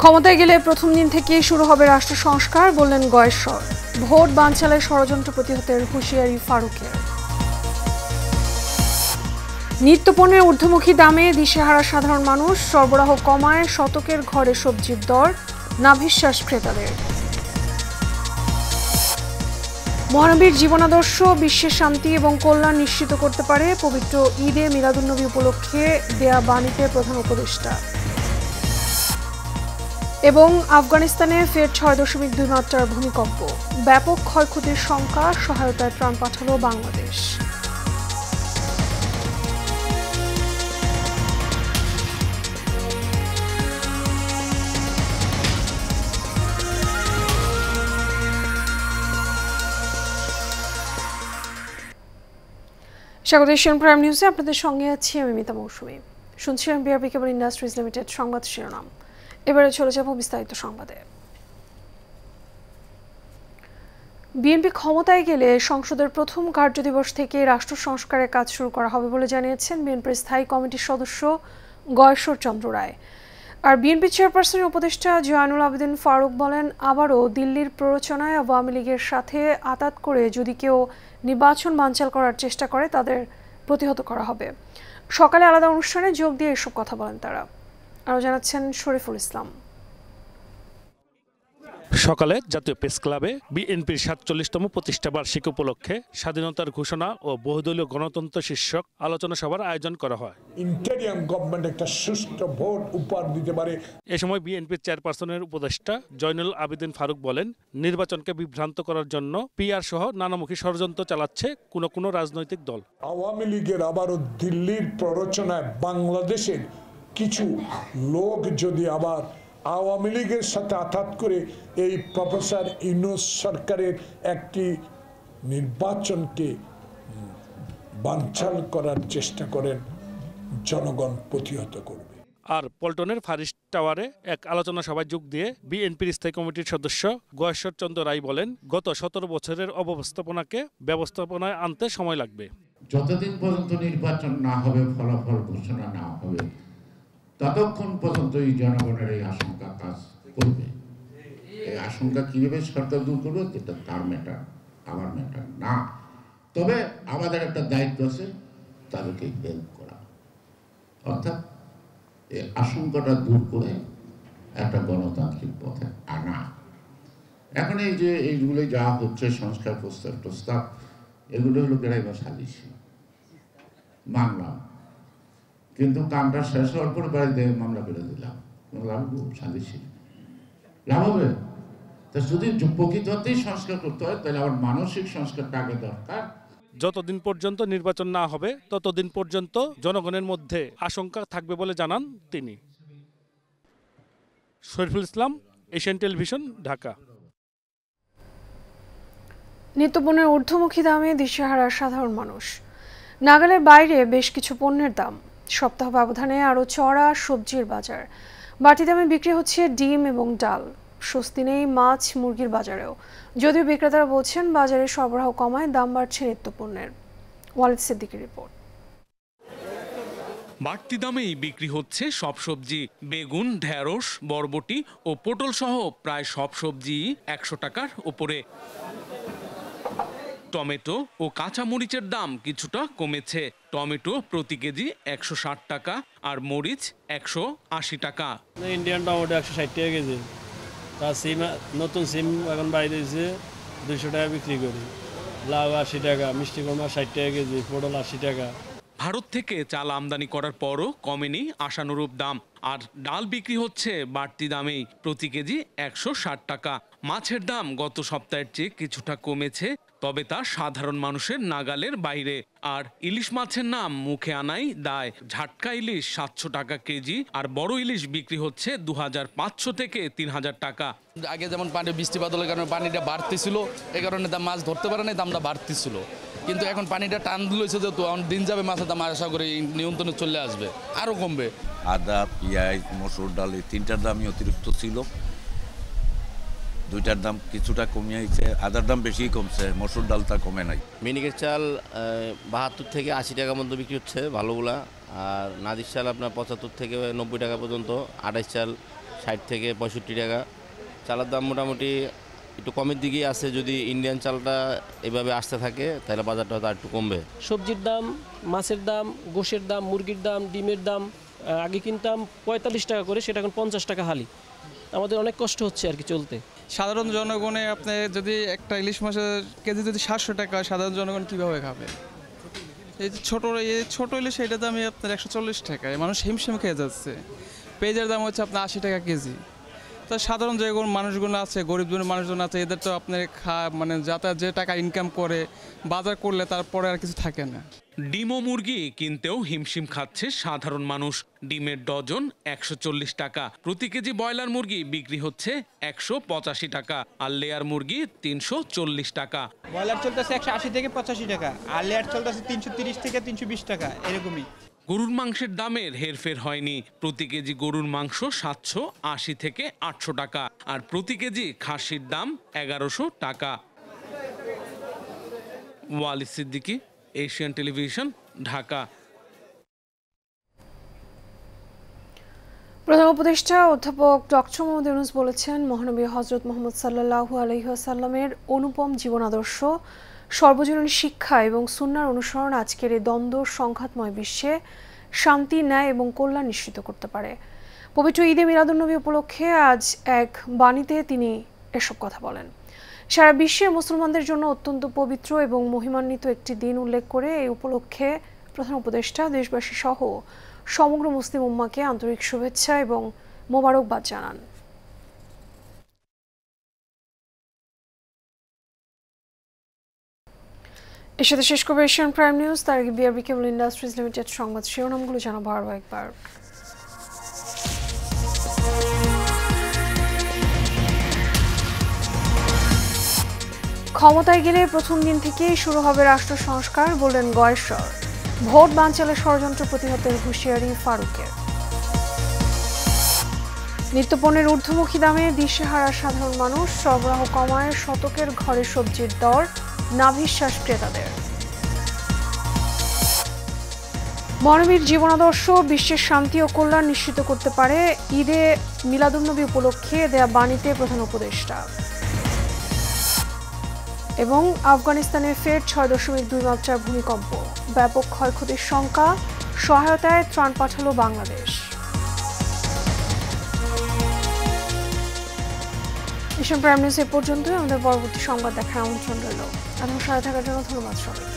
ক্ষমতায় গেলে প্রথম দিন থেকেই শুরু হবে রাষ্ট্র সংস্কার, বললেন গয়েশ্বর। ভোট বানচালের ষড়যন্ত্র প্রতিহতের হুঁশিয়ারি ফারুকের। নিত্যপণ্যের ঊর্ধ্বমুখী দামে দিশেহারা সাধারণ মানুষ, সরবরাহ কমায় শতকের ঘরে সবজির দর, নাভিশ্বাস ক্রেতাদের। মহানবীর জীবনাদর্শ বিশ্বের শান্তি এবং কল্যাণ নিশ্চিত করতে পারে, পবিত্র ঈদে মিলাদুন্নবী উপলক্ষে দেয়া বাণীতে প্রধান উপদেষ্টা। এবং আফগানিস্তানে ফের ৬.২ মাত্রার ভূমিকম্প, ব্যাপক ক্ষয়ক্ষতির শঙ্কা, সহায়তায় ত্রাণ পাঠালো বাংলাদেশ। স্বাগত এশিয়ান প্রাইম নিউজে, আপনাদের সঙ্গে আছি আমি মিতা মৌসুমী। শুনছিলেন বিআরবি কেবল ইন্ডাস্ট্রিজ লিমিটেড সংবাদ শিরোনাম। এবারে চলে যাব বিস্তারিত সংবাদে। বিএনপি ক্ষমতায় গেলে সংসদের প্রথম কার্যদিবস থেকে রাষ্ট্র সংস্কারের কাজ শুরু করা হবে বলে জানিয়েছেন বিএনপির স্থায়ী কমিটির সদস্য গয়েশ্বর চন্দ্র রায়। আর বিএনপি চেয়ারপারসনের উপদেষ্টা জয়নুল আবেদিন ফারুক বলেন, আবারও দিল্লির প্ররোচনায় আওয়ামী লীগের সাথে আঁতাত করে যদি কেউ নির্বাচন বানচাল করার চেষ্টা করে তাদের প্রতিহত করা হবে। সকালে আলাদা অনুষ্ঠানে যোগ দিয়ে এসব কথা বলেন তারা। আরও জানাচ্ছেন শরীফুল ইসলাম। সকালে জাতীয় প্রেস ক্লাবে বিএনপির ৪৭তম প্রতিষ্ঠা বার্ষিকী উপলক্ষে স্বাধীনতার ঘোষণা ও বহুদলীয় গণতন্ত্র শীর্ষক আলোচনা সভার আয়োজন করা হয়। ইন্টেরিয়াম গভর্নমেন্ট একটা সুষ্ঠু ভোট উপহার দিতে পারে। এ সময় বিএনপির চেয়ারপারসনের উপদেষ্টা জয়নুল আবেদিন ফারুক বলেন, নির্বাচনকে বিভ্রান্ত করার জন্য পিআর সহ নানামুখী ষড়যন্ত্র চালাচ্ছে কোনো রাজনৈতিক দল। আওয়ামী লীগের আবারও দিল্লির প্ররোচনায় বাংলাদেশের কিছু লোক যদি আবার আওয়ামী লীগের সাথে আঘাত করে এই প্রফেসর ইউনূস সরকারের একটি নির্বাচনকে বানচাল করার চেষ্টা করেন, জনগণ প্রতিহত করবে। আর পল্টনের ফারিস টাওয়ারে এক আলোচনা সভায় যোগ দিয়ে বিএনপির স্থায়ী কমিটির সদস্য গয়েশ্বর চন্দ্র রায় বলেন, গত ১৭ বছরের অব্যবস্থাপনাকে ব্যবস্থাপনায় আনতে সময় লাগবে। যতদিন পর্যন্ত নির্বাচন না হবে, ফলাফল ঘোষণা না হবে, ততক্ষণ পর্যন্ত এই জনগণের এই আশঙ্কা কাজ করবে। এই আশঙ্কা কিভাবে সরকার দূর করবে এটা তার ম্যাটার, আমার ম্যাটার না। তবে আমাদের একটা দায়িত্ব আছে তাদেরকে হেল্প করা, অর্থাৎ এই আশঙ্কাটা দূর করে একটা গণতান্ত্রিক পথে আনা। এখন এই যে এইগুলো যা হচ্ছে সংস্কার প্রস্তাব এগুলো হলো বেড়াইবা সালিশি মানলাম, কিন্তু কামটা শেষ হওয়ার পরে বাড়িতে মামলা করে দিলাম, লাভ সালিশি লাভ হবে? তা যদি প্রকৃত অর্থেই সংস্কার করতে হয় তাহলে আমার মানসিক সংস্কারটা আগে দরকার। যতদিন পর্যন্ত নির্বাচন না হবে ততদিন পর্যন্ত জনগণের মধ্যে আশঙ্কা থাকবে বলে জানান তিনি। Shariful Islam, Asian television, Dhaka. নিত্যপণ্যের ঊর্ধ্বমুখী দামে দিশেহারা সাধারণ মানুষ, নাগালের বাইরে বেশ কিছু পণ্যের দাম, সপ্তাহ ব্যবধানে আরও চড়া সবজির বাজার, বাড়তি দামে বিক্রি হচ্ছে ডিম এবং ডাল, স্বস্তি নেই মাছ মুরগির বাজারেও। যদিও বিক্রেতারা বলছেন বাজারে সরবরাহ কমায় দাম বাড়ছে নিত্যপণ্যের। ওয়ালিদ সিদ্দিকীর রিপোর্ট। বাড়তি দামেই বিক্রি হচ্ছে সব সবজি, বেগুন, ঢেঁড়স, বরবটি ও পটল সহ প্রায় সব সবজি ১০০ টাকার উপরে। টমেটো ও কাঁচা মরিচের দাম কিছুটা কমেছে। টমেটো প্রতি কেজি ১৬০ টাকা আর মরিচ ১৮০ টাকা। ইন্ডিয়ান টমেটো ১৬০ টাকা কেজি, তার সিম নতুন সিম এখন বাইরে দিয়েছে ২০০ টাকা বিক্রি করি। লাউ ৮০ টাকা, মিষ্টি কুমড়া ৬০ টাকা কেজি, পটল ৮০ টাকা। ভারত থেকে চাল আমদানি করার পরও কমেনি আশানুরূপ দাম। আর ডাল বিক্রি হচ্ছে বাড়তি দামেই, প্রতি কেজি ১৬০ টাকা। মাছের দাম গত সপ্তাহের চেয়ে কিছুটা কমেছে, তবে তা সাধারণ মানুষের নাগালের বাইরে। আর ইলিশ মাছের নাম মুখে আনাই দায়। ঝাটকা ইলিশ ৭০০ টাকা কেজি আর বড় ইলিশ বিক্রি হচ্ছে ২৫০০ থেকে ৩০০০ টাকা। আগে যেমন পানি বৃষ্টি বাদলের কারণে পানিটা বাড়তেছিল, এই কারণে দাম মাছ ধরতে পারে না, দামটা বাড়তেছিল। কিন্তু এখন পানিটা টান দিয়েছে যেহেতু দিন যাবে, মাছের দাম আশা করি নিয়ন্ত্রণে চলে আসবে, আরও কমবে। আদা, পেঁয়াজ, মসুর ডাল এই তিনটার দামই অতিরিক্ত ছিল, দুইটার দাম কিছুটা কমিয়েছে। আদার দাম বেশি কমছে, মসুর ডালটা কমে নাই। মিনিকেট চাল ৭২ থেকে ৮০ টাকা মধ্যে বিক্রি হচ্ছে ভালোগুলা, আর নাদির চাল আপনার ৭৫ থেকে ৯০ টাকা পর্যন্ত, ২৮ চাল 60 থেকে 65 টাকা। চালের দাম মোটামুটি একটু কমের দিকেই আছে, যদি ইন্ডিয়ান চালটা এভাবে আসতে থাকে তাহলে বাজারটা হয়তো একটু কমবে। সবজির দাম, মাছের দাম, গোশের দাম, মুরগির দাম, ডিমের দাম আগে কিনতাম 45 টাকা করে, সেটা এখন 50 টাকা হালি। আমাদের অনেক কষ্ট হচ্ছে আর কি চলতে। সাধারণ জনগণে আপনি যদি একটা ইলিশ মাছের কেজি যদি 700 টাকা হয়, সাধারণ জনগণ কীভাবে খাবে? এই যে ছোটো ইলিশ এটার দামই আপনার 140 টাকা, মানুষ হিমশিম খেয়ে যাচ্ছে। পেঁয়াজের দাম হচ্ছে আপনার 80 টাকা কেজি। তো সাধারণ যে মানুষগুলো আছে, গরিব মানুষজন আছে, এদের তো আপনার মানে যাতায়াত যে টাকা ইনকাম করে বাজার করলে তারপরে আর কিছু থাকে না। ডিম ও মুরগি কিনতেও হিমশিম খাচ্ছে সাধারণ মানুষ। ডিমের ডজন 140 টাকা, প্রতি কেজি ব্রয়লার মুরগি বিক্রি হচ্ছে 185 টাকা, আর লেয়ার মুরগি 340 টাকা। ব্রয়লার চলতেছে 180 থেকে 85 টাকা, আর লেয়ার চলতেছে 330 থেকে 320 টাকা, এরকমই। গরুর মাংসের দামের হেরফের হয়নি। প্রতি কেজি গরুর মাংস 780 থেকে 800 টাকা, আর প্রতি কেজি খাসির দাম 1100 টাকা। Walid Siddiqui, Asian television, Dhaka. প্রধান উপদেষ্টা অধ্যাপক ডক্টর মোহাম্মদ ইউনূস বলেছেন, মহানবী হযরত মুহাম্মদ সাল্লাল্লাহু আলাইহি ওয়াসাল্লামের অনুপম জীবন আদর্শ, সর্বজনীন শিক্ষা এবং সুন্নাহর অনুসরণ আজকের এই দ্বন্দ্ব সংঘাতময় বিশ্বে শান্তি, ন্যায় এবং কল্যাণ নিশ্চিত করতে পারে। পবিত্র ঈদে মিলাদুন্নবী উপলক্ষে আজ এক বাণীতে তিনি এসব কথা বলেন। সারা বিশ্বে মুসলমানদের জন্য অত্যন্ত পবিত্র এবং মহিমান্বিত একটি দিন উল্লেখ করে এই উপলক্ষে প্রধান উপদেষ্টা দেশবাসী সহ সমগ্র মুসলিম উম্মাহকে আন্তরিক শুভেচ্ছা এবং মোবারকবাদ জানান। এর সাথে শেষ করবে এশিয়ান প্রাইম নিউজ। তার আগে বিআরবি কেবল ইন্ডাস্ট্রিজ লিমিটেড সংবাদ শিরোনামগুলো জানাবো আরও একবার। ক্ষমতায় গেলে প্রথম দিন থেকেই শুরু হবে রাষ্ট্র সংস্কার, বললেন গয়েশ্বর। ভোট বানচালের ষড়যন্ত্র প্রতিহতের হুঁশিয়ারি ফারুকের। নিত্যপণ্যের ঊর্ধ্বমুখী দামে দিশেহারা সাধারণ মানুষ, সরবরাহ কমায় শতকের ঘরে সবজির দর, নাভিশ্বাস ক্রেতাদের। মহানবীর জীবনাদর্শ বিশ্বের শান্তি ও কল্যাণ নিশ্চিত করতে পারে, ঈদে মিলাদুন্নবী উপলক্ষে দেয়া বাণীতে প্রধান উপদেষ্টা। এবং আফগানিস্তানে ফের 6.2 মাত্রার ভূমিকম্প, ব্যাপক ক্ষয়ক্ষতির শঙ্কা, সহায়তায় ত্রাণ পাঠালো বাংলাদেশ। এশিয়ান প্রাইম নিউজ এ পর্যন্তই। আমাদের পরবর্তী সংবাদ দেখার আমন্ত্রণ রইল। এতক্ষণ সাথে থাকার জন্য ধন্যবাদ সবাইকে।